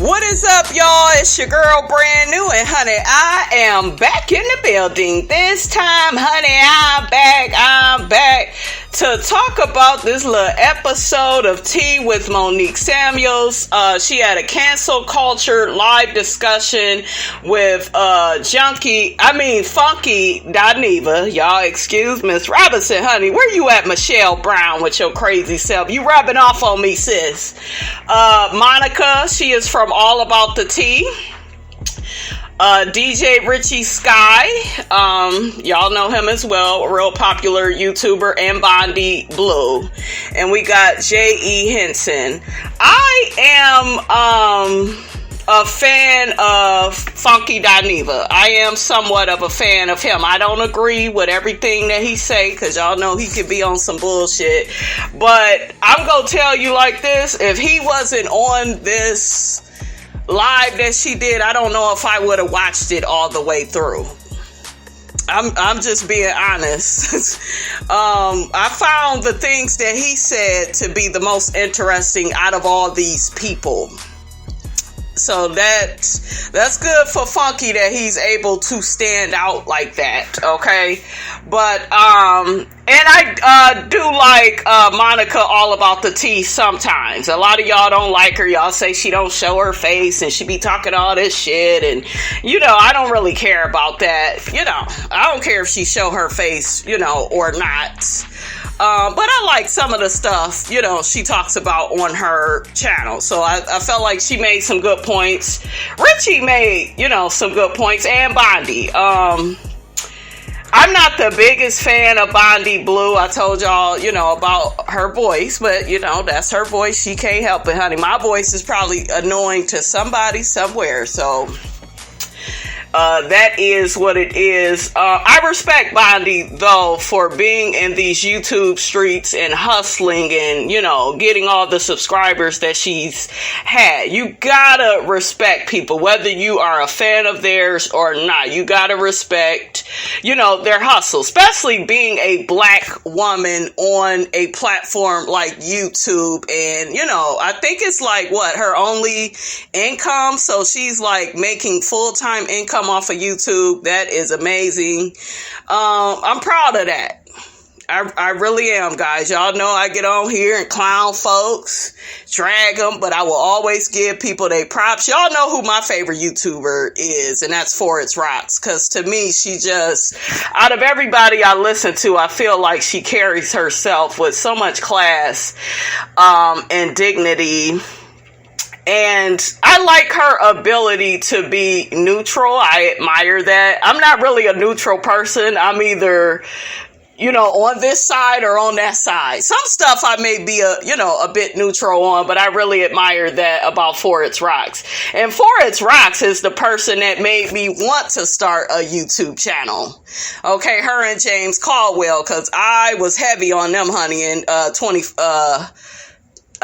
What is up, y'all? It's your girl, Brand New, and honey, I am back in the building. This time, honey, I'm back to talk about this little episode of Tea with Monique Samuels. She had a cancel culture live discussion with Funky Dineva. Y'all excuse Miss Robinson, honey. Where you at, Michelle Brown, with your crazy self? You rubbing off on me, sis. Monica, she is from All About the Tea. DJ Richie Sky, y'all know him as well, a real popular YouTuber, and Bondi Blue. And we got J.E. Henson. I am a fan of Funky Dineva. I am somewhat of a fan of him. I don't agree with everything that he say, because y'all know he could be on some bullshit. But I'm going to tell you like this, if he wasn't on this live that she did, I don't know if I would have watched it all the way through. I'm just being honest. I found the things that he said to be the most interesting out of all these people. So that's good for Funky that he's able to stand out like that, okay? But, and I do like Monica All About the Tea sometimes. A lot of y'all don't like her. Y'all say she don't show her face and she be talking all this shit. And, I don't really care about that. I don't care if she show her face, or not. But I like some of the stuff, she talks about on her channel. So I felt like she made some good points. Richie made, some good points, and Bondi. I'm not the biggest fan of Bondi Blue. I told y'all, about her voice, but, that's her voice. She can't help it, honey. My voice is probably annoying to somebody somewhere, so that is what it is. I respect Bondi, though, for being in these YouTube streets and hustling and, getting all the subscribers that she's had. You gotta respect people, whether you are a fan of theirs or not. You gotta respect, their hustle, especially being a black woman on a platform like YouTube. And, I think it's like, her only income. So she's like making full-time income off of YouTube. That is amazing. I'm proud of that. I really am, guys. Y'all know I get on here and clown folks, drag them, but I will always give people their props. Y'all know who my favorite YouTuber is, and that's For It's Rocks, because to me, she just, out of everybody I listen to, I feel like she carries herself with so much class and dignity. And I like her ability to be neutral. I admire that. I'm not really a neutral person. I'm either, on this side or on that side. Some stuff I may be a bit neutral on, but I really admire that about For It's Rocks. And For It's Rocks is the person that made me want to start a YouTube channel. Okay, her and James Caldwell, because I was heavy on them, honey, in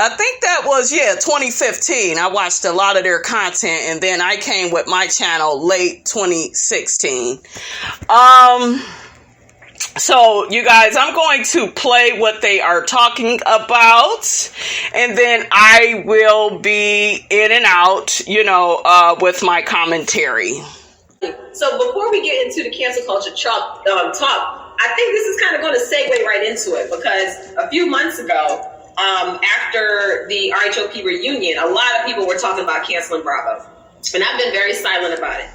I think that was, 2015. I watched a lot of their content, and then I came with my channel late 2016. So, you guys, I'm going to play what they are talking about, and then I will be in and out, with my commentary. So before we get into the cancel culture talk, I think this is kind of going to segue right into it, because a few months ago, after the RHOP reunion, a lot of people were talking about canceling Bravo, and I've been very silent about it.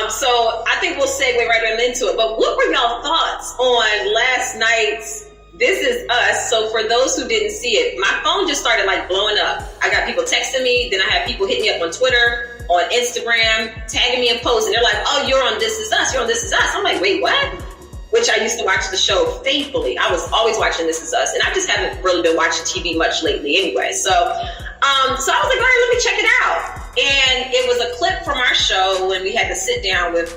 So I think we'll segue right into it. But what were y'all thoughts on last night's This Is Us? So for those who didn't see it, my phone just started like blowing up. I got people texting me, then I had people hitting me up on Twitter, on Instagram, tagging me in posts, and they're like, "Oh, you're on This Is Us. You're on This Is Us." I'm like, "Wait, what?" Which I used to watch the show faithfully. I was always watching This Is Us, and I just haven't really been watching TV much lately anyway. So I was like, all right, let me check it out. And it was a clip from our show when we had to sit down with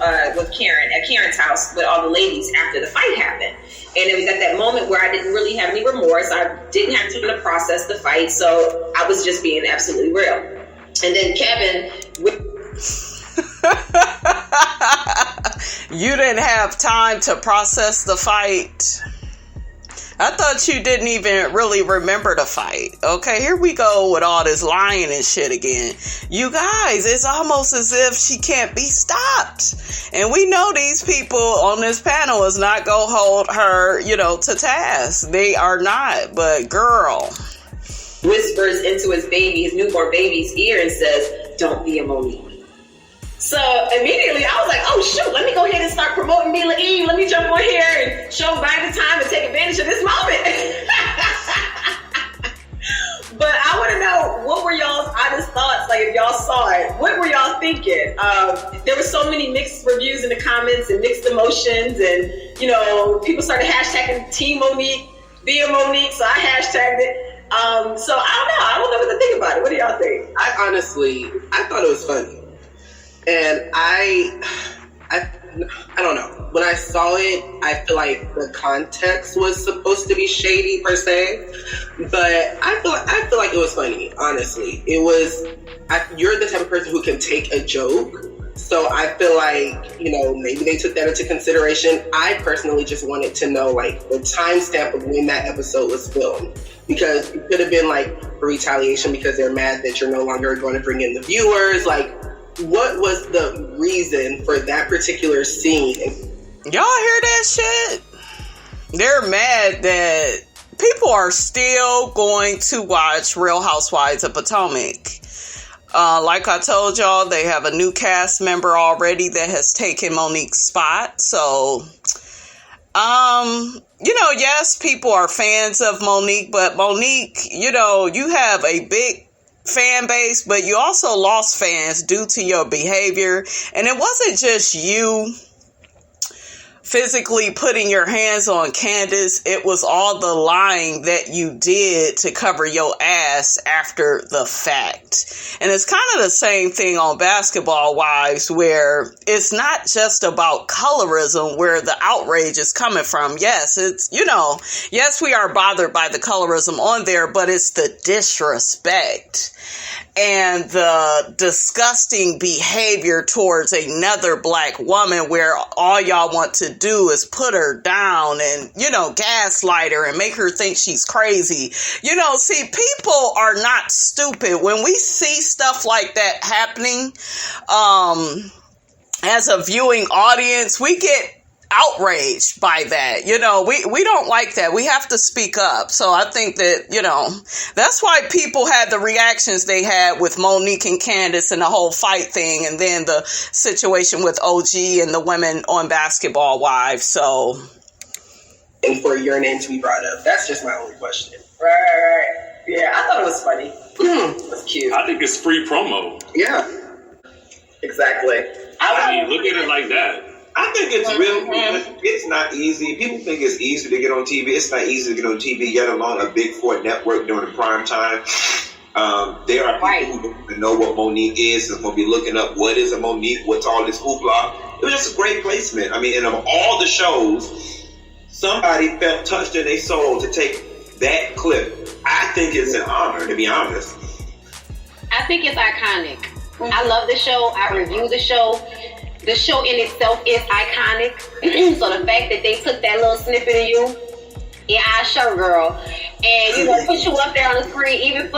Karen at Karen's house with all the ladies after the fight happened. And it was at that moment where I didn't really have any remorse. I didn't have time to process the fight, so I was just being absolutely real. And then Kevin... You didn't have time to process the fight. I thought you didn't even really remember the fight. Okay, here we go with all this lying and shit again. You guys, it's almost as if she can't be stopped. And we know these people on this panel is not going to hold her, to task. They are not. But girl. Whispers into his newborn baby's ear and says, "Don't be a Monique." So immediately I was like, oh shoot, let me go ahead and start promoting Mila Eve. Let me jump on here and show Biden the time and take advantage of this moment. But I want to know, what were y'all's honest thoughts? Like, if y'all saw it, what were y'all thinking? There were so many mixed reviews in the comments and mixed emotions, and people started hashtagging Team Monique, be a Monique, so I hashtagged it. So I don't know what to think about it. What do y'all think? I thought it was funny. And I don't know. When I saw it, I feel like the context was supposed to be shady per se, but I feel like it was funny. Honestly, it was. You're the type of person who can take a joke, so I feel like maybe they took that into consideration. I personally just wanted to know the timestamp of when that episode was filmed, because it could have been retaliation because they're mad that you're no longer going to bring in the viewers. What was the reason for that particular scene? Y'all hear that shit? They're mad that people are still going to watch Real Housewives of Potomac. Like I told y'all, they have a new cast member already that has taken Monique's spot. So, yes, people are fans of Monique, but Monique, you have a big fan base, but you also lost fans due to your behavior. And it wasn't just you physically putting your hands on Candace, it was all the lying that you did to cover your ass after the fact. And it's kind of the same thing on Basketball Wives, where it's not just about colorism where the outrage is coming from. Yes, it's, yes, we are bothered by the colorism on there, but it's the disrespect and the disgusting behavior towards another black woman, where all y'all want to do is put her down and, gaslight her and make her think she's crazy. See, people are not stupid. When we see stuff like that happening, as a viewing audience, we get outraged by that. We don't like that. We have to speak up. So I think that, that's why people had the reactions they had with Monique and Candace and the whole fight thing, and then the situation with OG and the women on Basketball Wives. So, and for your name to be brought up, that's just my only question. Right. Yeah, I thought it was funny. It was cute. I think it's free promo. Yeah, exactly. I mean, look at it like that. I think it's it's not easy. People think it's easy to get on TV. It's not easy to get on TV, yet alone a big four network during the prime time. There are people who don't even know what Monique is and going to be looking up what is a Monique, what's all this hoopla. It was just a great placement. I mean, and of all the shows, somebody felt touched in their soul to take that clip. I think it's an honor, to be honest. I think it's iconic. I love the show. I review the show. The show in itself is iconic. So the fact that they took that little snippet of you, yeah, I show girl, and put you up there on the screen, even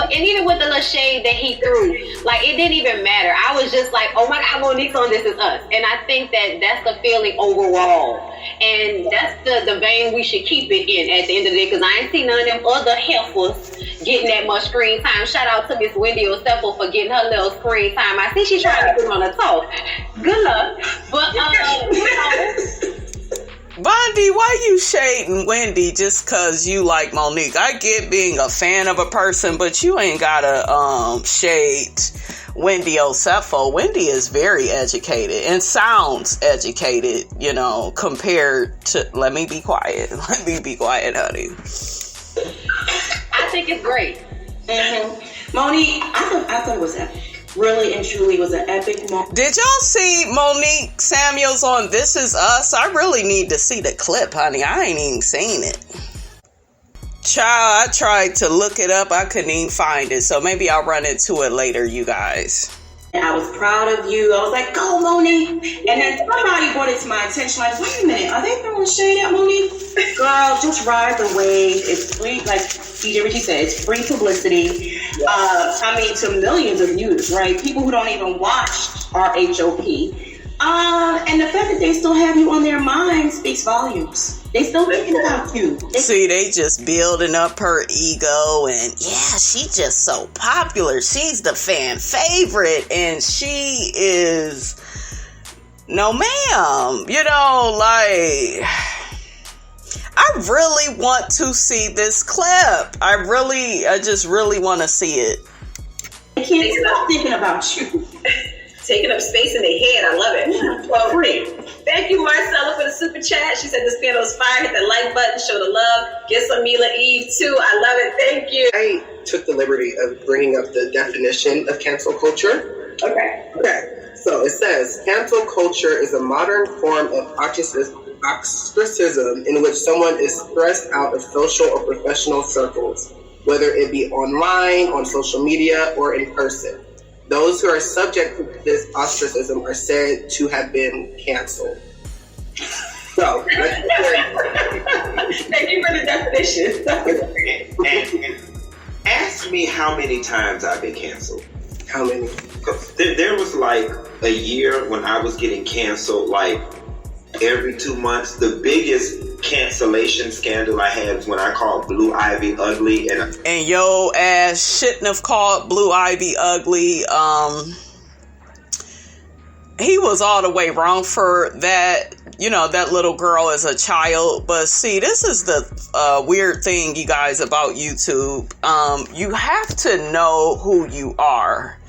with the little shade that he threw, it didn't even matter. I was just like, oh my God, Monique's on This Is Us, and I think that that's the feeling overall, and that's the vein we should keep it in at the end of the day, because I ain't seen none of them other heifers getting that much screen time. Shout out to Miss Wendy Osefo for getting her little screen time. I see she's trying to put on a toe. Good luck. But, Bondi, why you shading Wendy just because you like Monique? I get being a fan of a person, but you ain't gotta shade Wendy Osefo. Wendy is very educated and sounds educated, compared to... Let me be quiet. Let me be quiet, honey. I think it's great. Mm-hmm. Monique, I thought it was epic. Really and truly was an epic moment. Did y'all see Monique Samuels on This Is Us? I really need to see the clip, honey. I ain't even seen it. Child, I tried to look it up. I couldn't even find it. So maybe I'll run into it later, you guys. And I was proud of you. I was like, go, Monique. And then somebody brought it to my attention, like, wait a minute, are they throwing shade at Monique? Girl, just ride the wave. It's free, like DJ Richie said, it's free publicity. To millions of viewers, right? People who don't even watch RHOP. And the fact that they still have you on their mind speaks volumes. They still thinking about you. See, they just building up her ego, and yeah, she's just so popular. She's the fan favorite, and she is no ma'am. You know, like, I really want to see this clip. I just really want to see it. I can't stop thinking about you. Taking up space in their head. I love it. Well, great. Thank you, Marcella, for the super chat. She said this panel is fire. Hit the like button, show the love. Get some Mila Eve, too. I love it. Thank you. I took the liberty of bringing up the definition of cancel culture. Okay. So it says, cancel culture is a modern form of ostracism in which someone is thrust out of social or professional circles, whether it be online, on social media, or in person. Those who are subject to this ostracism are said to have been canceled. So, thank you for the definition. and ask me how many times I've been canceled. How many? There was like a year when I was getting canceled like every 2 months. The biggest cancellation scandal I had was when I called Blue Ivy ugly, and yo ass shouldn't have called Blue Ivy ugly. He was all the way wrong for that. You know, that little girl is a child. But see, this is the weird thing, you guys, about YouTube. You have to know who you are,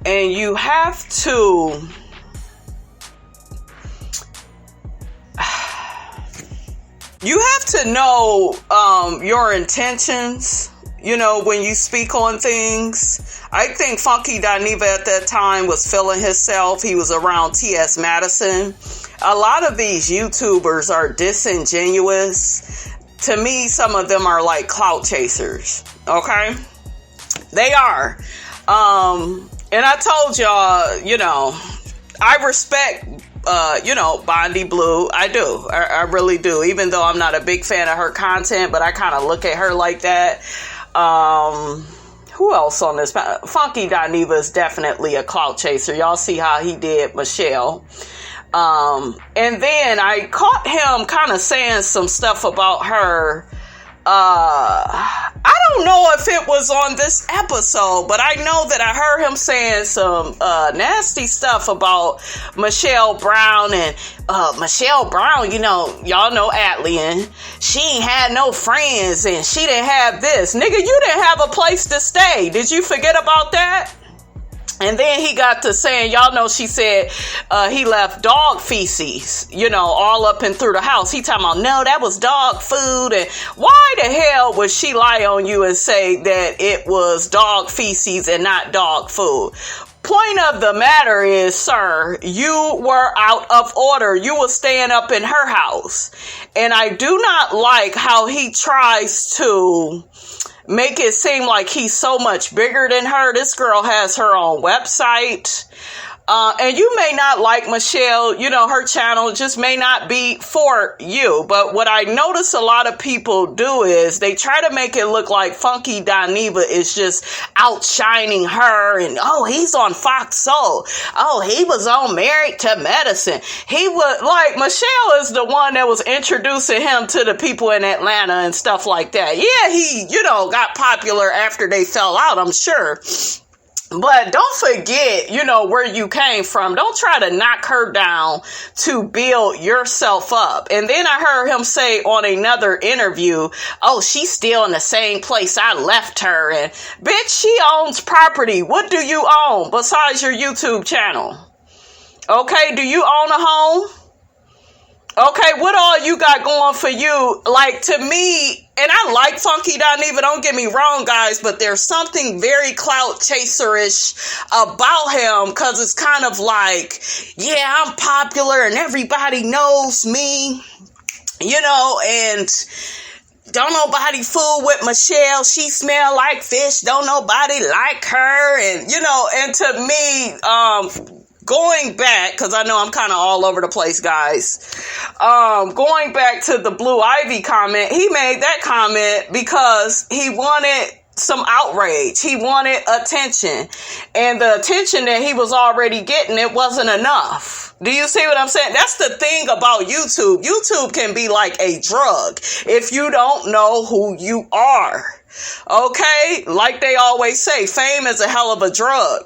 and you have to know your intentions, you know, when you speak on things. I think Funky Dineva at that time was feeling himself. He was around T.S. Madison. A lot of these YouTubers are disingenuous. To me, some of them are like clout chasers. Okay? They are. And I told y'all, you know, I respect Bondi Blue. I do. I really do. Even though I'm not a big fan of her content, but I kind of look at her like that. Who else on this? Funky Dineva is definitely a clout chaser. Y'all see how he did Michelle. And then I caught him kind of saying some stuff about her. I don't know if it was on this episode, but I know that I heard him saying some nasty stuff about Michelle Brown. And Michelle Brown, you know, y'all know Atlian. She ain't had no friends and she didn't have this. Nigga, you didn't have a place to stay. Did you forget about that? And then he got to saying, y'all know she said he left dog feces, you know, all up and through the house. He talking about, no, that was dog food. And why the hell would she lie on you and say that it was dog feces and not dog food? Point of the matter is, sir, you were out of order. You were staying up in her house. And I do not like how he tries to make it seem like he's so much bigger than her. This girl has her own website. And you may not like Michelle, you know, her channel just may not be for you. But what I notice a lot of people do is they try to make it look like Funky Dineva is just outshining her. And, oh, he's on Fox Soul. Oh, he was on Married to Medicine. He was like, Michelle is the one that was introducing him to the people in Atlanta and stuff like that. Yeah, he, you know, got popular after they fell out, I'm sure. But don't forget, you know, where you came from. Don't try to knock her down to build yourself up. And then I heard him say on another interview, oh, she's still in the same place I left her. And bitch, she owns property. What do you own besides your YouTube channel? Okay, do you own a home? Okay, what all you got going for you? Like, to me, and I like Funky Dineva, don't get me wrong, guys, but there's something very clout chaserish about him, because it's kind of like, yeah, I'm popular and everybody knows me, you know, and don't nobody fool with Michelle. She smell like fish. Don't nobody like her. And, you know, and to me, going back, because I know I'm kind of all over the place, guys. Going back to the Blue Ivy comment, he made that comment because he wanted some outrage. He wanted attention. And the attention that he was already getting, it wasn't enough. Do you see what I'm saying? That's the thing about YouTube. YouTube can be like a drug if you don't know who you are. Okay? Like they always say, fame is a hell of a drug.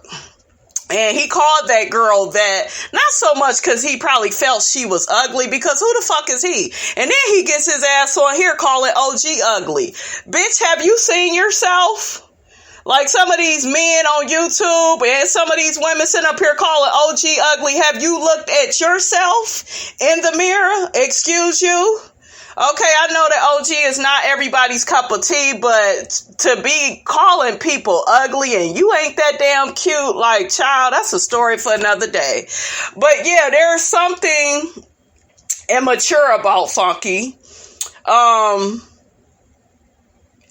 And he called that girl that, not so much because he probably felt she was ugly, because who the fuck is he? And then he gets his ass on here calling OG ugly. Bitch, have you seen yourself? Like some of these men on YouTube and some of these women sitting up here calling OG ugly. Have you looked at yourself in the mirror? Excuse you? Okay, I know that OG is not everybody's cup of tea, but to be calling people ugly and you ain't that damn cute, like, child, that's a story for another day. But yeah, there's something immature about Funky. I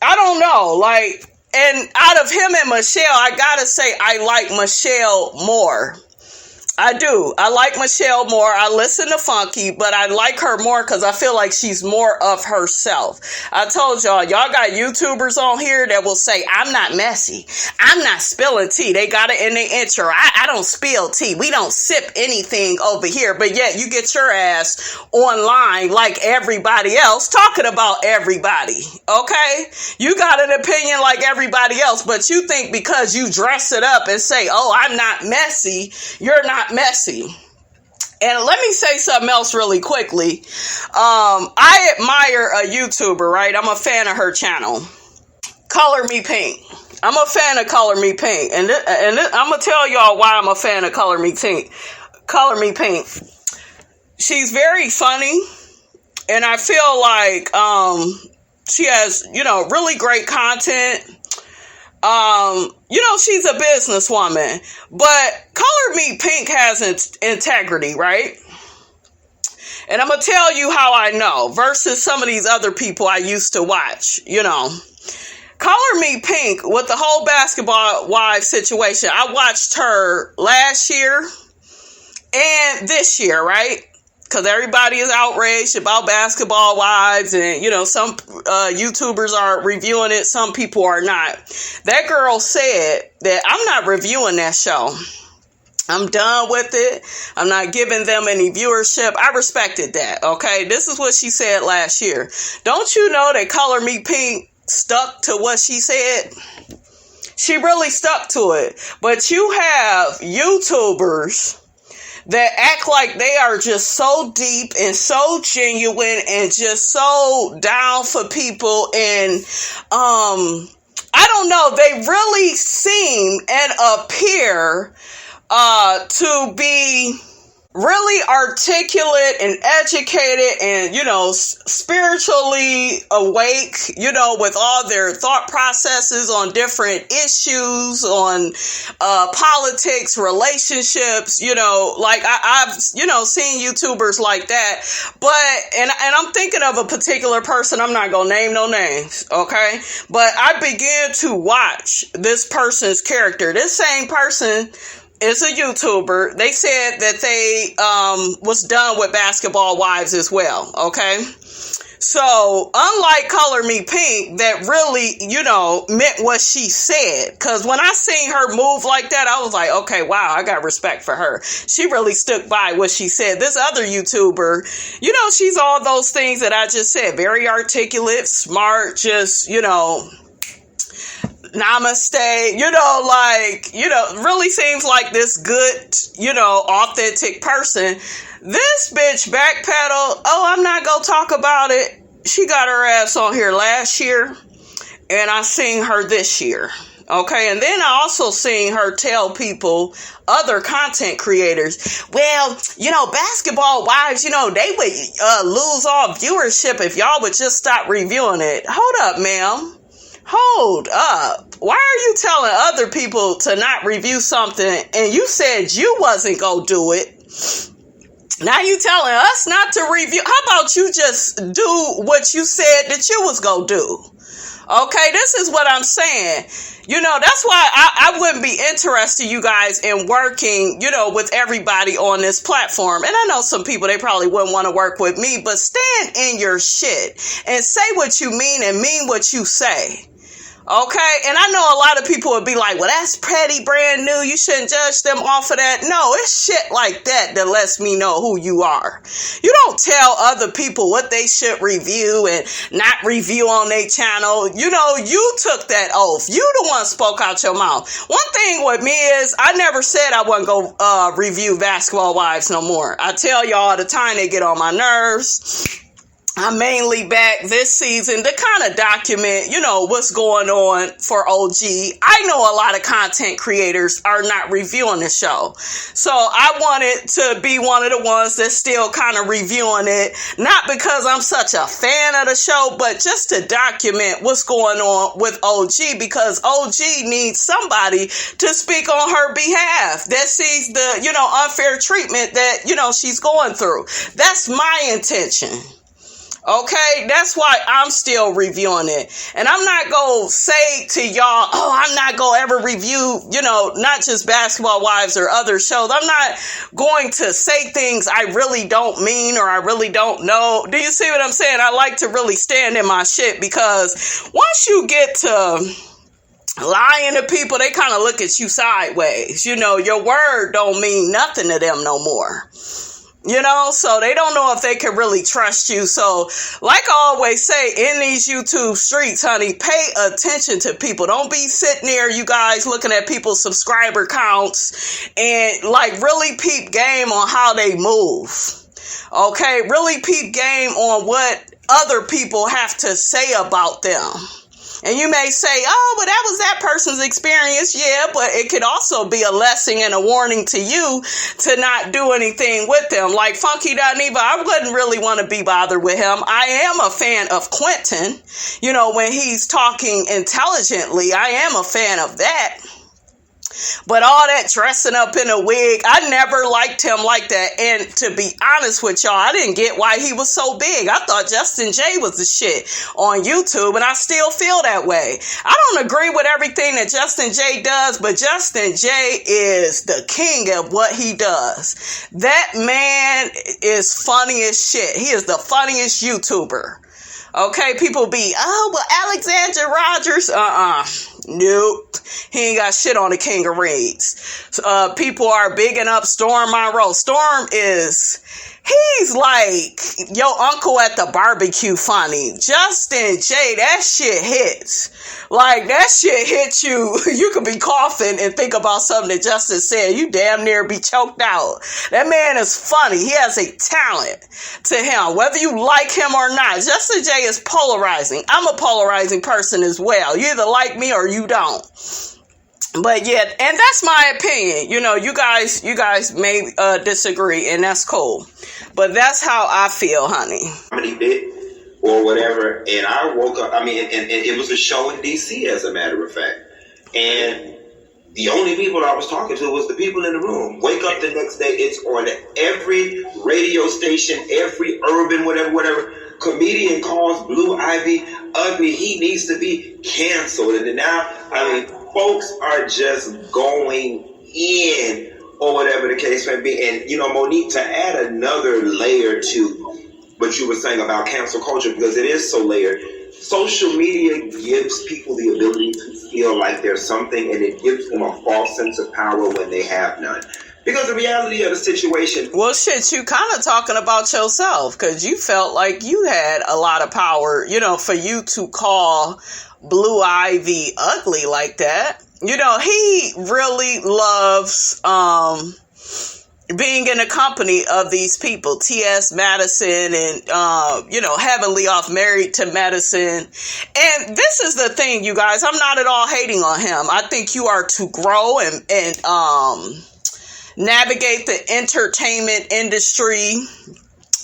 don't know, like, and out of him and Michelle, I gotta say I like Michelle more. I do. I like Michelle more. I listen to Funky, but I like her more because I feel like she's more of herself. I told y'all got YouTubers on here that will say, I'm not messy. I'm not spilling tea. They got it in their intro. I don't spill tea. We don't sip anything over here. But yet you get your ass online like everybody else talking about everybody. Okay? You got an opinion like everybody else, but you think because you dress it up and say, oh, I'm not messy, you're not messy. And let me say something else really quickly. I admire a YouTuber, right? I'm a fan of her channel. Color Me Pink. I'm a fan of Color Me Pink. And I'm going to tell y'all why I'm a fan of Color Me Pink. Color Me Pink. She's very funny. And I feel like she has, really great content. She's a businesswoman, but Color Me Pink has integrity, right? And I'm going to tell you how I know versus some of these other people I used to watch, Color Me Pink with the whole Basketball Wives situation. I watched her last year and this year, right? Because everybody is outraged about Basketball Wives and, some YouTubers are reviewing it. Some people are not. That girl said that I'm not reviewing that show. I'm done with it. I'm not giving them any viewership. I respected that, okay? This is what she said last year. Don't you know that Color Me Pink stuck to what she said? She really stuck to it. But you have YouTubers that act like they are just so deep and so genuine and just so down for people. And, I don't know, they really seem and appear, to be really articulate and educated and, spiritually awake, with all their thought processes on different issues, on politics, relationships, I've seen YouTubers like that. But, and I'm thinking of a particular person, I'm not going to name no names, okay? But I began to watch this person's character. This same person is a YouTuber. They said that they was done with Basketball Wives as well, okay? So, unlike Color Me Pink, that really, meant what she said. Because when I seen her move like that, I was like, okay, wow, I got respect for her. She really stuck by what she said. This other YouTuber, she's all those things that I just said. Very articulate, smart, just, namaste, really seems like this good, authentic person. This bitch backpedal. Oh, I'm not gonna talk about it. She got her ass on here last year, and I seen her this year. Okay, and then I also seen her tell people, other content creators, well, Basketball Wives, they would lose all viewership if y'all would just stop reviewing it. Hold up, ma'am. Hold up. Why are you telling other people to not review something and you said you wasn't gonna do it? Now you telling us not to review. How about you just do what you said that you was gonna do? Okay, this is what I'm saying. You know, that's why I wouldn't be interested, you guys, in working, you know, with everybody on this platform. And I know some people, they probably wouldn't want to work with me, but stand in your shit and say what you mean and mean what you say. Okay, and I know a lot of people would be like, well, that's petty, brand new. You shouldn't judge them off of that. No, it's shit like that that lets me know who you are. You don't tell other people what they should review and not review on their channel. You know, you took that oath. You the one spoke out your mouth. One thing with me is I never said I wasn't going to review Basketball Wives no more. I tell y'all all the time they get on my nerves. I'm mainly back this season to kind of document, you know, what's going on for OG. I know a lot of content creators are not reviewing the show. So I wanted to be one of the ones that's still kind of reviewing it. Not because I'm such a fan of the show, but just to document what's going on with OG, because OG needs somebody to speak on her behalf that sees the, you know, unfair treatment that, you know, she's going through. That's my intention. Okay, that's why I'm still reviewing it. And I'm not going to say to y'all, oh, I'm not going to ever review, you know, not just Basketball Wives or other shows. I'm not going to say things I really don't mean or I really don't know. Do you see what I'm saying? I like to really stand in my shit, because once you get to lying to people, they kind of look at you sideways. You know, your word don't mean nothing to them no more. You know, so they don't know if they can really trust you. So, like I always say, in these YouTube streets, honey, pay attention to people. Don't be sitting there, you guys, looking at people's subscriber counts and, like, really peep game on how they move. Okay? Really peep game on what other people have to say about them. And you may say, oh, but that was that person's experience. Yeah, but it could also be a lesson and a warning to you to not do anything with them. Like Funky.Neva, I wouldn't really want to be bothered with him. I am a fan of Quentin. You know, when he's talking intelligently, I am a fan of that. But all that dressing up in a wig, I never liked him like that. And to be honest with y'all, I didn't get why he was so big. I thought Justin J was the shit on YouTube, and I still feel that way. I don't agree with everything that Justin J does, but Justin J is the king of what he does. That man is funny as shit. He is the funniest YouTuber. Okay, people be, oh, well, Alexander Rogers, nope. He ain't got shit on the King of Reeds. People are bigging up Storm Monroe. Storm he's like your uncle at the barbecue funny. Justin J, that shit hits. Like, that shit hits you. You could be coughing and think about something that Justin said. You damn near be choked out. That man is funny. He has a talent to him, whether you like him or not. Justin J is polarizing. I'm a polarizing person as well. You either like me or you don't. But yeah, and that's my opinion. You know, you guys may disagree, and that's cool. But that's how I feel, honey. Comedy bit or whatever, and I woke up. I mean, and it was a show in DC, as a matter of fact. And the only people I was talking to was the people in the room. Wake up the next day, it's on every radio station, every urban, whatever. Comedian calls Blue Ivy ugly. He needs to be canceled. And then now, I mean, folks are just going in, or whatever the case may be. And, you know, Monique, to add another layer to what you were saying about cancel culture, because it is so layered, social media gives people the ability to feel like there's something, and it gives them a false sense of power when they have none. Because the reality of the situation... Well, shit, you kind of talking about yourself, because you felt like you had a lot of power, you know, for you to call Blue Ivy ugly like that. You know, he really loves being in the company of these people. T.S. Madison and, you know, Heavenly Off Married to Madison. And this is the thing, you guys. I'm not at all hating on him. I think you are to grow and navigate the entertainment industry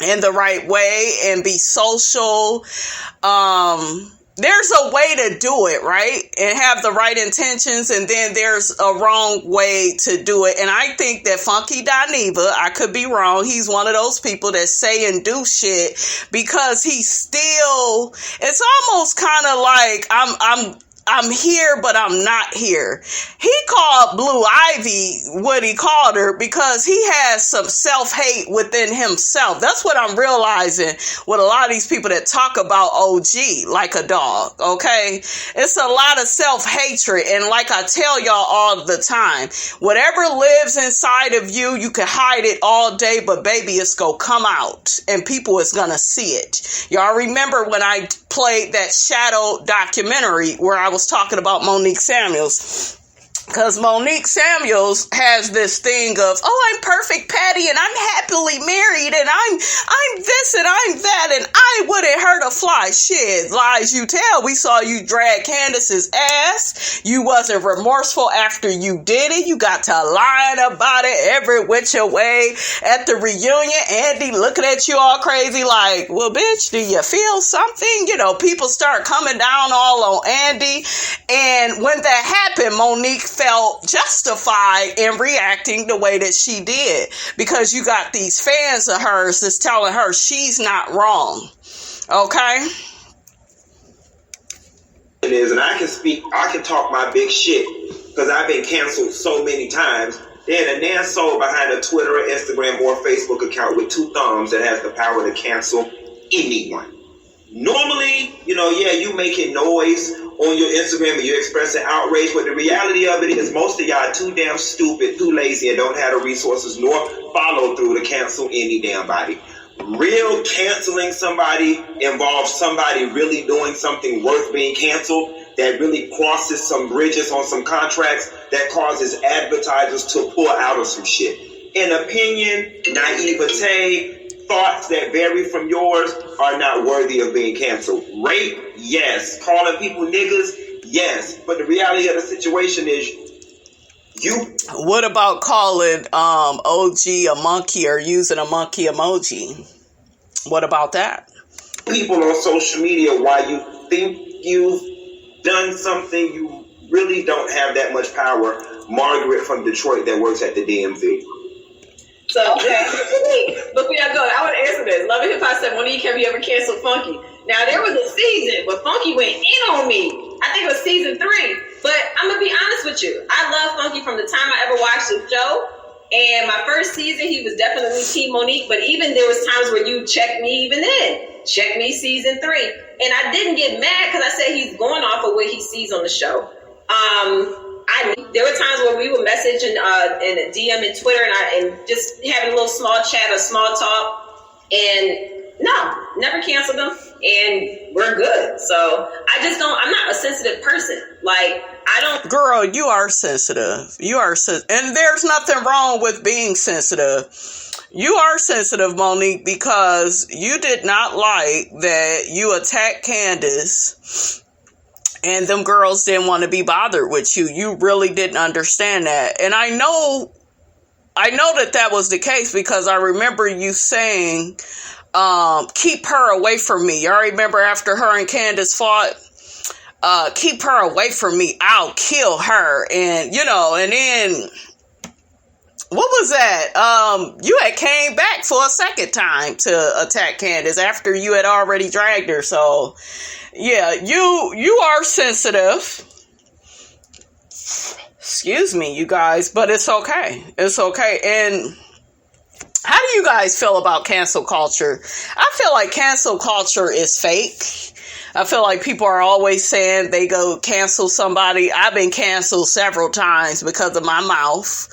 in the right way and be social. there's a way to do it, right? And have the right intentions, and then there's a wrong way to do it. And I think that Funky Dineva, I could be wrong, he's one of those people that say and do shit because he's still, it's almost kind of like I'm here, but I'm not here. He called Blue Ivy what he called her because he has some self-hate within himself. That's what I'm realizing with a lot of these people that talk about OG like a dog, okay? It's a lot of self-hatred, and like I tell y'all all the time, whatever lives inside of you, you can hide it all day, but baby, it's gonna come out, and people is gonna see it. Y'all remember when I played that Shadow documentary where I was talking about Monique Samuels? Because Monique Samuels has this thing of, oh, I'm perfect Patty and I'm happily married and I'm this and I'm that and I wouldn't hurt a fly. Shit, lies you tell. We saw you drag Candace's ass. You wasn't remorseful after you did it. You got to lying about it every which way at the reunion. Andy looking at you all crazy like, well, bitch, do you feel something? You know, people start coming down all on Andy. And when that happened, Monique felt justified in reacting the way that she did because you got these fans of hers that's telling her she's not wrong. Okay? It is, and I can talk my big shit because I've been canceled so many times. Then a nan soul behind a Twitter or Instagram or Facebook account with 2 thumbs that has the power to cancel anyone. Normally, you making noise on your Instagram and you're expressing outrage, but the reality of it is most of y'all are too damn stupid, too lazy, and don't have the resources nor follow through to cancel any damn body. Real canceling somebody involves somebody really doing something worth being canceled that really crosses some bridges on some contracts that causes advertisers to pull out of some shit. In opinion, naivete, thoughts that vary from yours are not worthy of being canceled. Rape, yes. Calling people niggas, yes. But the reality of the situation is you. What about calling OG a monkey or using a monkey emoji? What about that? People on social media, while you think you've done something, you really don't have that much power. Margaret from Detroit that works at the DMV. So, before y'all go, I want to answer this. Love and Hip Hop said, Monique, have you ever canceled Funky? Now, there was a season where Funky went in on me. I think it was season 3. But I'm going to be honest with you. I love Funky from the time I ever watched the show. And my first season, he was definitely Team Monique. But even there was times where you checked me even then. Check me season 3. And I didn't get mad because I said he's going off of what he sees on the show. There were times where we would message and DM and Twitter and just having a little small chat or small talk. And no, never canceled them. And we're good. So I'm not a sensitive person. Like, I don't. Girl, you are sensitive. And there's nothing wrong with being sensitive. You are sensitive, Monique, because you did not like that you attacked Candace and them girls didn't want to be bothered with you. You really didn't understand that. And I know that was the case because I remember you saying, keep her away from me. Y'all remember after her and Candace fought? Keep her away from me. I'll kill her. And, and then, what was that? You had came back for a second time to attack Candace after you had already dragged her. So, yeah, you are sensitive. Excuse me, you guys, but it's okay. It's okay. And how do you guys feel about cancel culture? I feel like cancel culture is fake. I feel like people are always saying they go cancel somebody. I've been canceled several times because of my mouth.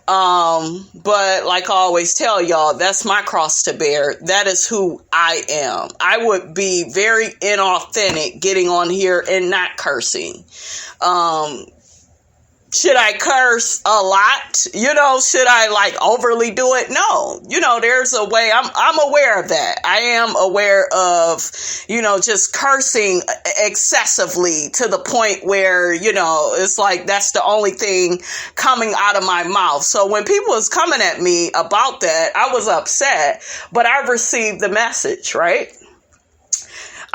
But like I always tell y'all, that's my cross to bear. That is who I am. I would be very inauthentic getting on here and not cursing. Should I curse a lot? Should I overly do it? No. There's a way. I'm aware of that. I am aware of, just cursing excessively to the point where, it's like that's the only thing coming out of my mouth. So when people was coming at me about that, I was upset, but I received the message, right?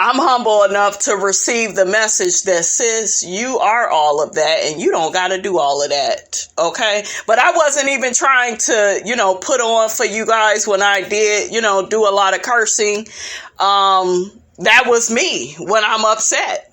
I'm humble enough to receive the message that, sis, you are all of that and you don't got to do all of that. Okay. But I wasn't even trying to, put on for you guys when I did, do a lot of cursing. That was me when I'm upset.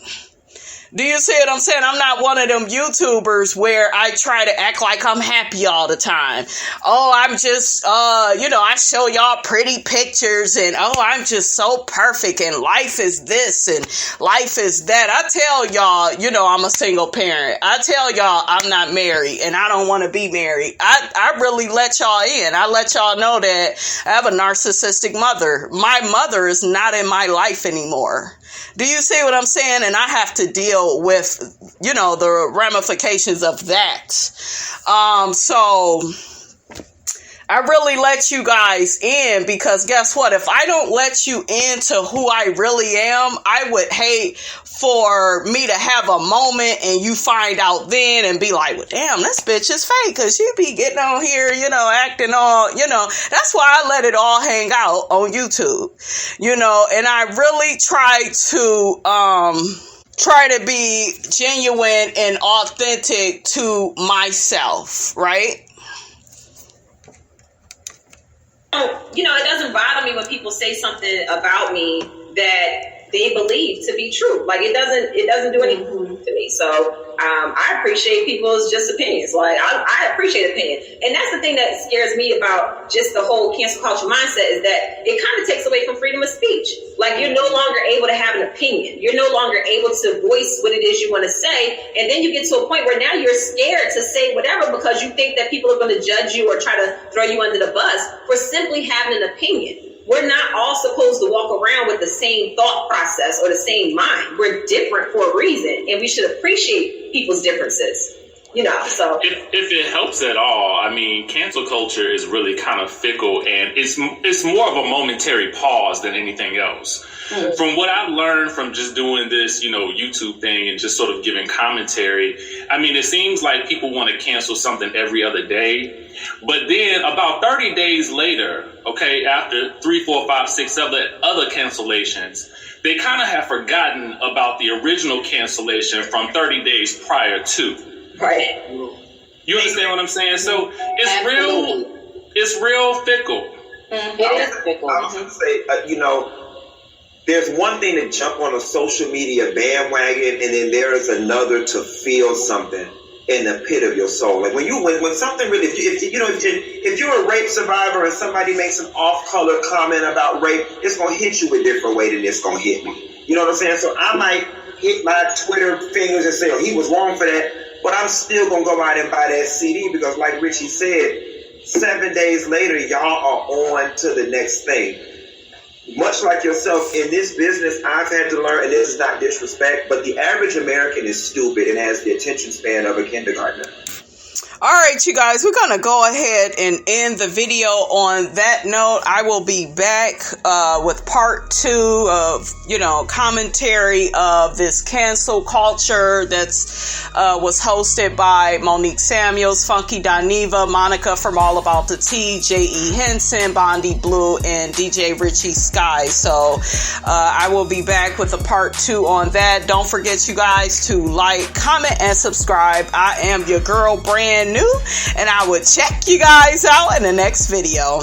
Do you see what I'm saying? I'm not one of them YouTubers where I try to act like I'm happy all the time. Oh, I'm just, I show y'all pretty pictures and, oh, I'm just so perfect and life is this and life is that. I tell y'all, I'm a single parent. I tell y'all I'm not married and I don't want to be married. I really let y'all in. I let y'all know that I have a narcissistic mother. My mother is not in my life anymore. Do you see what I'm saying? And I have to deal with, the ramifications of that. So I really let you guys in because guess what? If I don't let you into who I really am, I would hate for me to have a moment and you find out then and be like, well, damn, this bitch is fake because she be getting on here, acting all, that's why I let it all hang out on YouTube, and I really try to be genuine and authentic to myself, right? It doesn't bother me when people say something about me that they believe to be true. Like it doesn't do anything to me. So I appreciate people's just opinions. Like I appreciate opinion, and that's the thing that scares me about just the whole cancel culture mindset is that it kind of takes away from freedom of speech. Like you're no longer able to have an opinion. You're no longer able to voice what it is you want to say, and then you get to a point where now you're scared to say whatever because you think that people are going to judge you or try to throw you under the bus for simply having an opinion. We're not all supposed to walk around with the same thought process or the same mind. We're different for a reason, and we should appreciate people's differences. So if it helps at all, I mean, cancel culture is really kind of fickle, and it's more of a momentary pause than anything else. Mm-hmm. From what I've learned from just doing this, YouTube thing and just sort of giving commentary, I mean, it seems like people want to cancel something every other day. But then about 30 days later, okay, after 3, 4, 5, 6 other cancellations, they kind of have forgotten about the original cancellation from 30 days prior to. Right. You understand what I'm saying? So it's real fickle. Mm-hmm. It is fickle. I was going to say, there's one thing to jump on a social media bandwagon, and then there is another to feel something in the pit of your soul. Like when something really, if you're a rape survivor and somebody makes an off-color comment about rape, it's going to hit you a different way than it's going to hit me. You know what I'm saying? So I might hit my Twitter fingers and say, oh, he was wrong for that. But I'm still going to go out and buy that CD because like Richie said, 7 days later, y'all are on to the next thing. Much like yourself, in this business, I've had to learn, and this is not disrespect, but the average American is stupid and has the attention span of a kindergartner. All right, you guys, we're going to go ahead and end the video on that note. I will be back with part 2 of, commentary of this cancel culture that's was hosted by Monique Samuels, Funky Dineva, Monica from All About the Tea, J.E. Henson, Bondi Blue, and DJ Richie Sky. So I will be back with a part 2 on that. Don't forget, you guys, to like, comment, and subscribe. I am your girl, brand new, and I will check you guys out in the next video.